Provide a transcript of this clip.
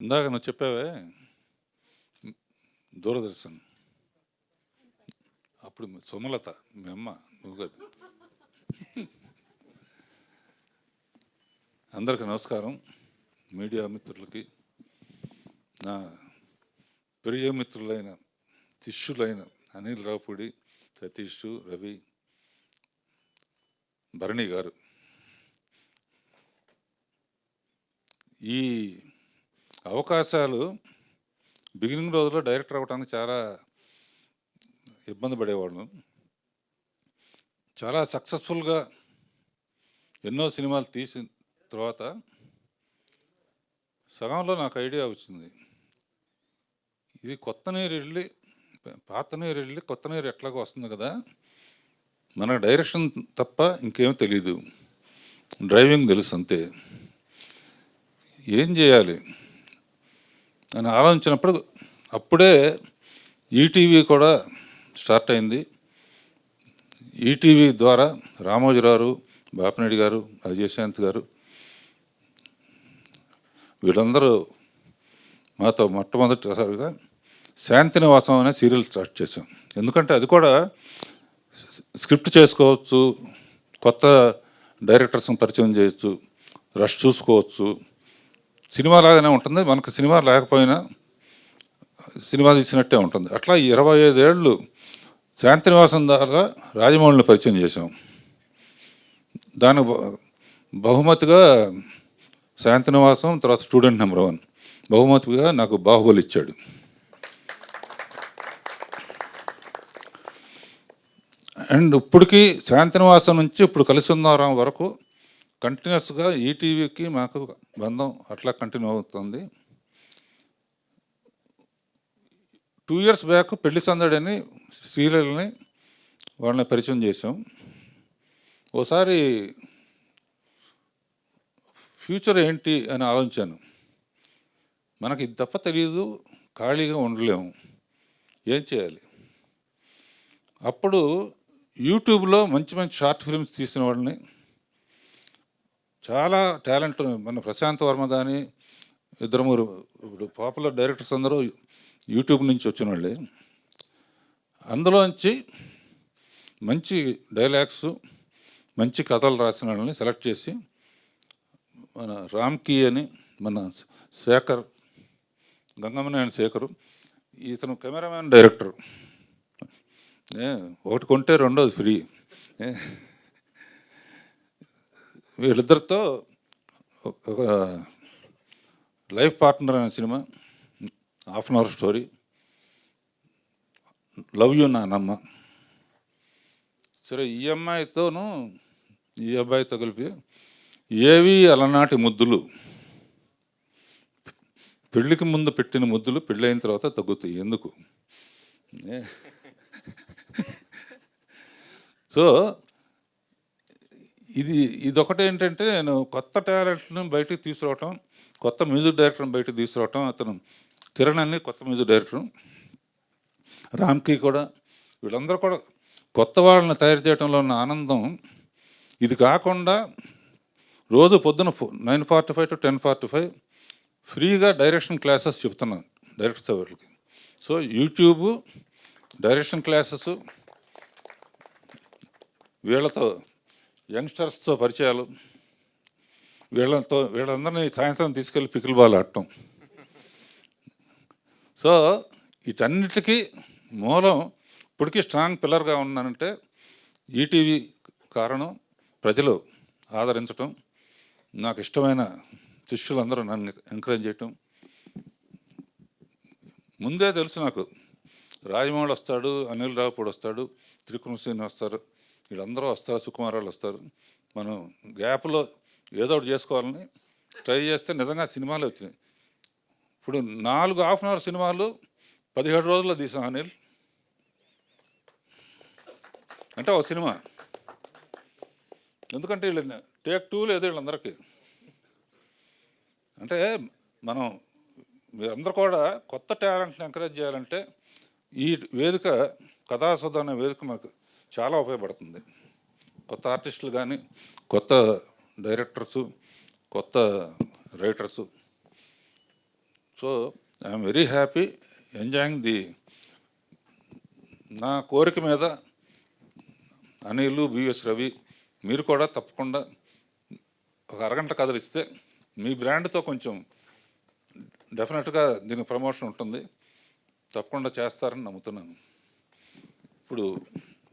ఇందాక నువ్వు చెప్పావే దూరదర్శన్, అప్పుడు సుమలత మీ అమ్మ, నువ్వు కాదు. అందరికీ నమస్కారం. మీడియా మిత్రులకి, నా ప్రియ మిత్రులైన శిష్యులైన అనిల్ రావుపూడి, సతీష్, రవి, భరణి గారు, ఈ అవకాశాలు బిగినింగ్ రోజుల్లో డైరెక్టర్ అవ్వడానికి చాలా ఇబ్బంది పడేవాళ్ళం. చాలా సక్సెస్ఫుల్గా ఎన్నో సినిమాలు తీసిన తర్వాత సగంలో నాకు ఐడియా వచ్చింది, ఇది కొత్త నీరు వెళ్ళి పాత నీరు వెళ్ళి కొత్త నీరు ఎట్లాగో వస్తుంది కదా, మన డైరెక్షన్ తప్ప ఇంకేం తెలీదు, డ్రైవింగ్ తెలుసు అంతే, ఏం చేయాలి అని ఆలోచించినప్పుడు అప్పుడే ఈటీవీ కూడా స్టార్ట్ అయింది. ఈటీవీ ద్వారా రామోజీరావు, బాపినేడి గారు, అజయశాంత్ గారు వీళ్ళందరూ మాతో మొట్టమొదటిసారిగా శాంతినివాసం అనే సీరియల్ స్టార్ట్ చేశాం. ఎందుకంటే అది కూడా స్క్రిప్ట్ చేసుకోవచ్చు, కొత్త డైరెక్టర్స్ని పరిచయం చేయొచ్చు, రష్ చూసుకోవచ్చు, సినిమా లాగానే ఉంటుంది, మనకు సినిమా లేకపోయినా సినిమా తీసినట్టే ఉంటుంది. అట్లా 25 ఏళ్ళు శాంతినివాసం ద్వారా రాజమౌళిని పరిచయం చేశాం. దాని బహుమతిగా శాంతినివాసం, తర్వాత స్టూడెంట్ నెంబర్ 1 బహుమతిగా నాకు బాహుబలి ఇచ్చాడు. అండ్ ఇప్పటికీ శాంతినివాసం నుంచి ఇప్పుడు కలిసి ఉన్నారం వరకు కంటిన్యూస్గా ఈటీవీకి మాకు బంధం అట్లా కంటిన్యూ అవుతుంది. 2 years బ్యాక్ పెళ్లి సందడి అని సీరియల్ని వాళ్ళని పరిచయం చేసాం. ఓసారి ఫ్యూచర్ ఏంటి అని ఆలోచించాను. మనకి ఇది తప్ప తెలియదు, ఖాళీగా ఉండలేము, ఏం చేయాలి? అప్పుడు యూట్యూబ్లో మంచి మంచి షార్ట్ ఫిల్మ్స్ తీసిన వాళ్ళని, చాలా టాలెంట్, మన ప్రశాంత్ వర్మ కానీ, 2-3 ఇప్పుడు పాపులర్ డైరెక్టర్స్ అందరూ యూట్యూబ్ నుంచి వచ్చిన వాళ్ళే. అందులోంచి మంచి డైలాగ్స్, మంచి కథలు రాసిన వాళ్ళని సెలెక్ట్ చేసి, మన రామ్కీ అని, మన శేఖర్, గంగమనేని శేఖరు, ఇతను కెమెరామ్యాన్ డైరెక్టర్, ఒకటి కొంటే రెండోది ఫ్రీ, వీళ్ళిద్దరితో ఒక లైఫ్ పార్ట్నర్ అనే cinema, 1/2 hour story, love you నానమ్మ. సరే, ఈ అమ్మాయితోనూ ఈ అబ్బాయితో కలిపి ఏవి అలనాటి ముద్దులు, పెళ్ళికి ముందు పెట్టిన ముద్దులు పెళ్ళైన తర్వాత తగ్గుతాయి ఎందుకు. సో ఇదొకటి ఏంటంటే, నేను కొత్త టాలెంట్ని బయటికి తీసుకురావటం, కొత్త మ్యూజిక్ డైరెక్టర్ని బయటకు తీసుకురావటం. అతను కిరణ్ అని కొత్త మ్యూజిక్ డైరెక్టర్, రామ్కీ కూడా, వీళ్ళందరూ కూడా కొత్త వాళ్ళని తయారు చేయడంలో ఉన్న ఆనందం. ఇది కాకుండా రోజు పొద్దున 9:45 to 10:45 ఫ్రీగా డైరెక్షన్ క్లాసెస్ చెప్తున్నాను డైరెక్టర్స్ వాళ్ళకి. సో యూట్యూబ్ డైరెక్షన్ క్లాసెస్, వీళ్ళతో యంగ్స్టర్స్తో పరిచయాలు, వీళ్ళందరినీ సాయంత్రం తీసుకెళ్ళి పికిల్ బాల్ ఆడటం. సో వీటన్నిటికీ మూలం, ఇప్పటికీ స్ట్రాంగ్ పిల్లర్గా ఉన్నానంటే ఈటీవీ కారణం, ప్రజలు ఆదరించటం, నాకు ఇష్టమైన శిష్యులందరూ నన్ను ఎంకరేజ్ చేయటం. ముందే తెలుసు నాకు, రాజమౌళి వస్తాడు, అనిల్ రావుపూడి వస్తాడు, త్రికృష్ణ శ్రీని వస్తారు, వీళ్ళందరూ వస్తారు, సుకుమారాలు వస్తారు, మనం గ్యాప్లో ఏదో ఒకటి చేసుకోవాలని ట్రై చేస్తే నిజంగా సినిమాలు వచ్చినాయి. ఇప్పుడు 4 1/2 hour సినిమాలు 17 రోజుల్లో తీసాం అనిల్, అంటే ఒక సినిమా. ఎందుకంటే వీళ్ళు టేక్ 2 లేదు వీళ్ళందరికీ. అంటే మనం మీరందరూ కూడా కొత్త టాలెంట్ని ఎంకరేజ్ చేయాలంటే ఈ వేదిక, కథాసుధ అనే వేదిక మాకు చాలా ఉపయోగపడుతుంది. కొత్త ఆర్టిస్టులు కానీ, కొత్త డైరెక్టర్సు, కొత్త writers so I'm very happy enjoying the. నా కోరిక మీద అనిల్, బిఎస్ రవి మీరు కూడా తప్పకుండా ఒక అరగంట కథలు ఇస్తే మీ బ్రాండ్తో కొంచెం డెఫినెట్గా దీనికి ప్రమోషన్ ఉంటుంది, తప్పకుండా చేస్తారని నమ్ముతున్నాను. ఇప్పుడు